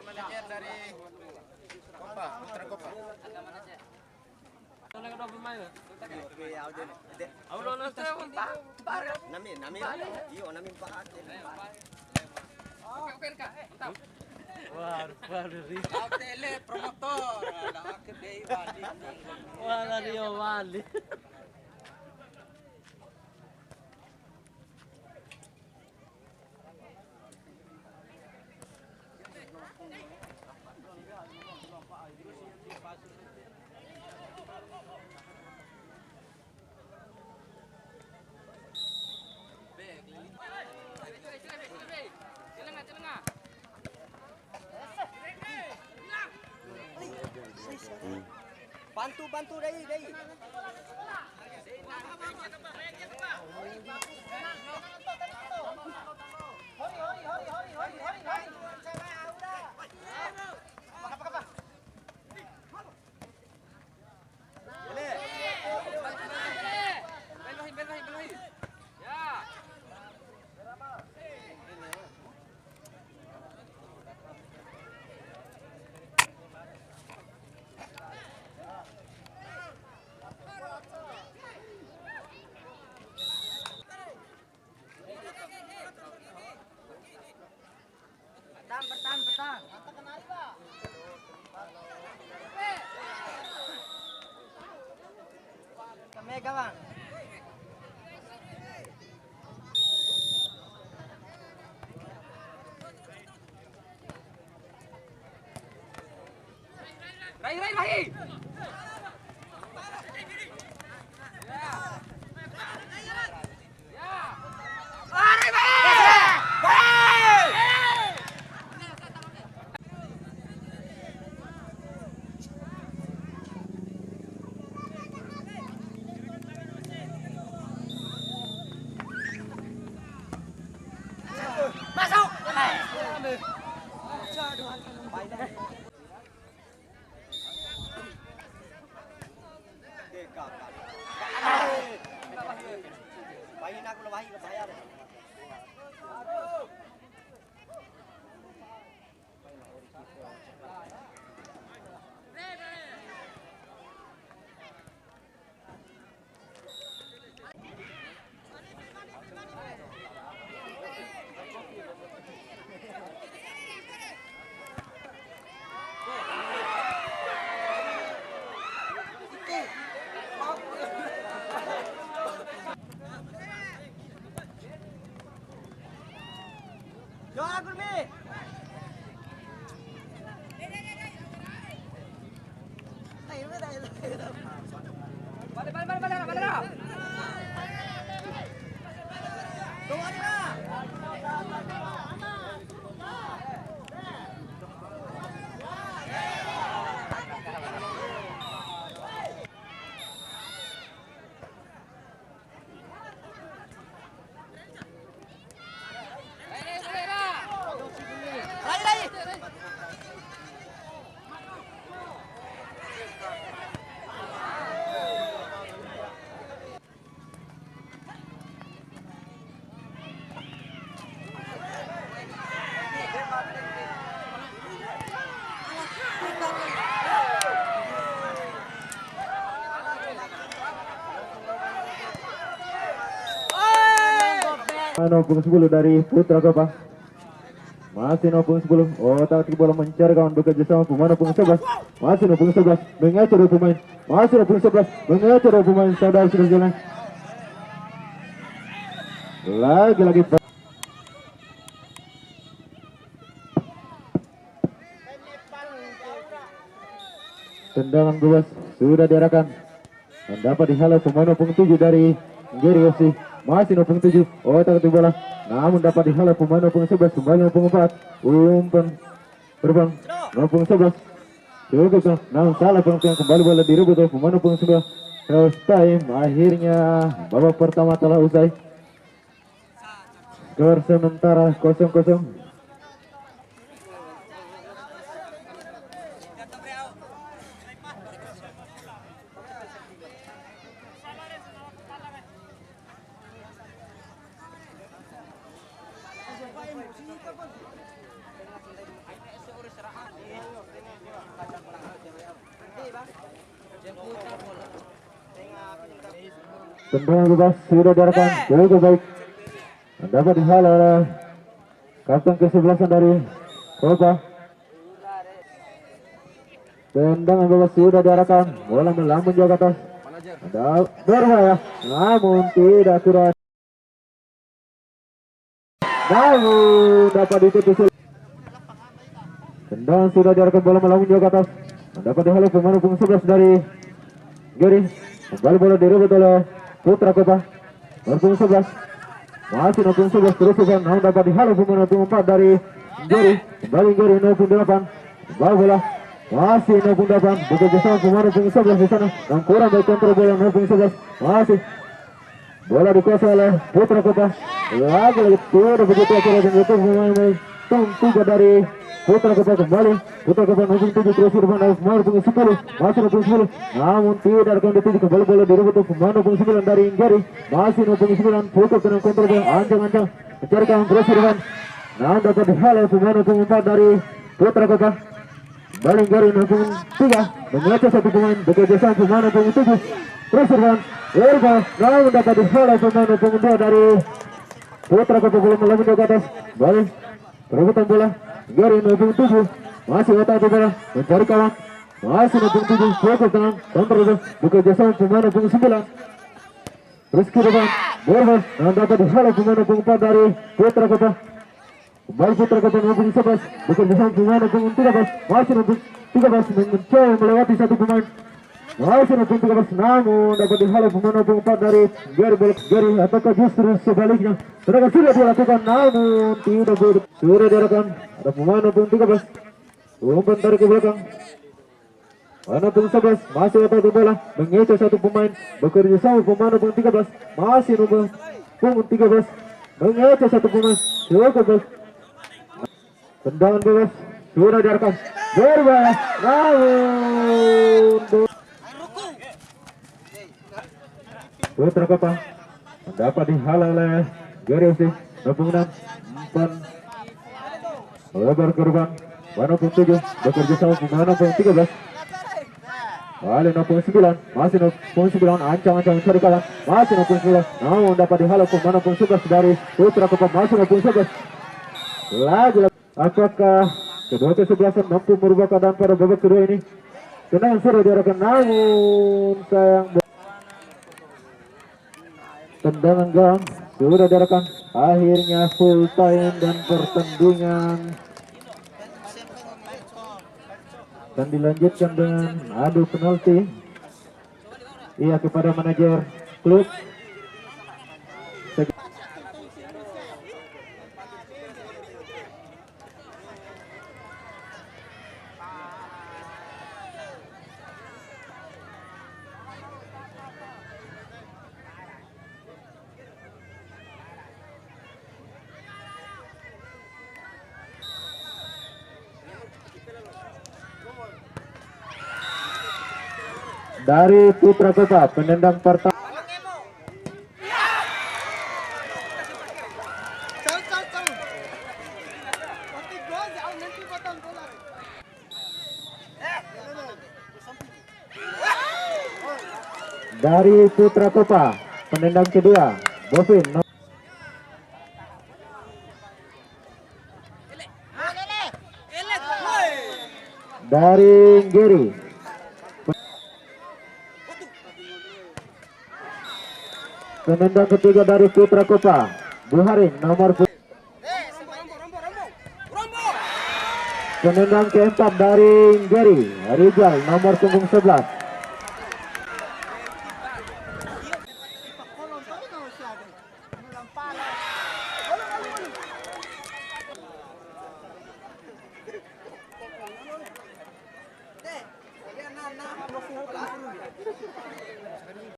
Manajer dari Kopa, Putra Kopa. Tele promotor, Wala Rio Wali. Bantu dai. Bertahan. Mega bang. Rahi. Masuk. Bahin aku lah bahaya deh. Jangan Gurmi. Balik. Nomor 10 dari Putra Kopa. Masih nomor 10. Taktik bola mencari kawan bekerja sama pemain nomor 11. Masih nomor 11 mengatur pemain. Masih nomor 11 mengatur pemain. Saudara sudah jalan. Lagi. Tendangan bebas sudah diarahkan. Mendapat dihalau pemain nomor 7 dari Geri FC. Masih nomor 7. Taktik bola. Namun dapat dihalau pemain nomor 11 kembali nomor 4. Umpan terbang nomor 11. Cukup namun salah penentuan kembali bola direbut oleh pemain nomor 9. Half time akhirnya babak pertama telah usai. Skor sementara 0-0. Tendangan bebas sudah diarahkan cukup baik. Dapat dihalau oleh kapten ke-11 dari Kopa. Tendangan bebas sudah diarahkan, bola melambung jauh ke atas. Ada berbahaya, namun tidak akurat. Namun dapat ditutup. Tendangan sudah diarahkan, bola melambung jauh ke atas. Dapat dihalau pemain punggung 11 dari Gary. Kembali bola direbut oleh Putra Kopa. Punggung 11. Masih punggung 11 terus namun dapat dihalau pemain punggung 4 dari Gary. Kembali Gary 08. Kembali bola. Masih 08. Bekerja sama pemain punggung 11 di sana. Dan kurang baik kontrol bola 11. Masih bola dikuasai oleh Putra Kopa. Lagi tidak begitu akurat dan itu pemain 3 dari Putra Kopa kembali. Putra Kopa 07 terus di depan pemain punggung 10. Masih punggung 10. Namun tidak akan dituju, kembali bola direbut pemain punggung 9 dari Gary. Masih punggung 9 cukup dengan kontrol bola ancang-ancang mencari kawan terus di depan. Namun dapat dihalau pemain punggung 4 dari Putra Kopa. Kembali Gary punggung 3 mengejar satu pemain bekerja sama pemain punggung 7 terus di depan. Namun dapat dihalau pemain punggung 2 dari Putra Kopa, bola melambung ke atas. Kembali perebutan bola Gary 07 masih otak di bola mencari kawan. Masih 07 cukup dengan kontrol bekerja sama pemain punggung 9 terus ke depan. Borhas dan dapat dihalau pemain punggung 4 dari Putra Kopa. Kembali Putra Kopa punggung 11 bekerja sama pemain punggung 13. Masih 13 mencoba melewati satu pemain. Masih 13 namun dapat dihalau pemain punggung 4 dari Gary. Apakah justru sebaliknya? Sedangkan sudah dilakukan namun tidak boleh. Sudah diarahkan ada pemain punggung 13 umpan tarik ke belakang. Pemain punggung 11 masih otak di bola mengejar satu pemain bekerja sama pemain punggung 13. Masih nomor punggung 13 mengejar satu pemain. Cukup baik. Tendangan bebas sudah diarahkan berbahaya namun Putra Kopa dapat dihalau oleh Gary FC. Punggung 6 umpan lebar korban pemain punggung 7 bekerja sama pemain punggung 13. Kali punggung 9 masih punggung 9 ancang-ancang mencari kawan. Masih punggung 9 namun dapat dihalau pemain punggung 11 dari Putra Kopa. Masih punggung 11 lagi. Apakah kedua kesebelasan mampu merubah keadaan pada babak kedua ini? Tendangan sudah diarahkan namun sayang. Tendangan gawang sudah diarahkan. Akhirnya full time dan pertandingan dan dilanjutkan dengan adu penalti. Iya kepada manajer klub. Dari Putra Kopa penendang pertama. Dari Putra Kopa penendang kedua Bovin. Dari Gary penendang ketiga dari Putra Kopa Buharin nomor penendang keempat dari Gary Rizal nomor punggung 11.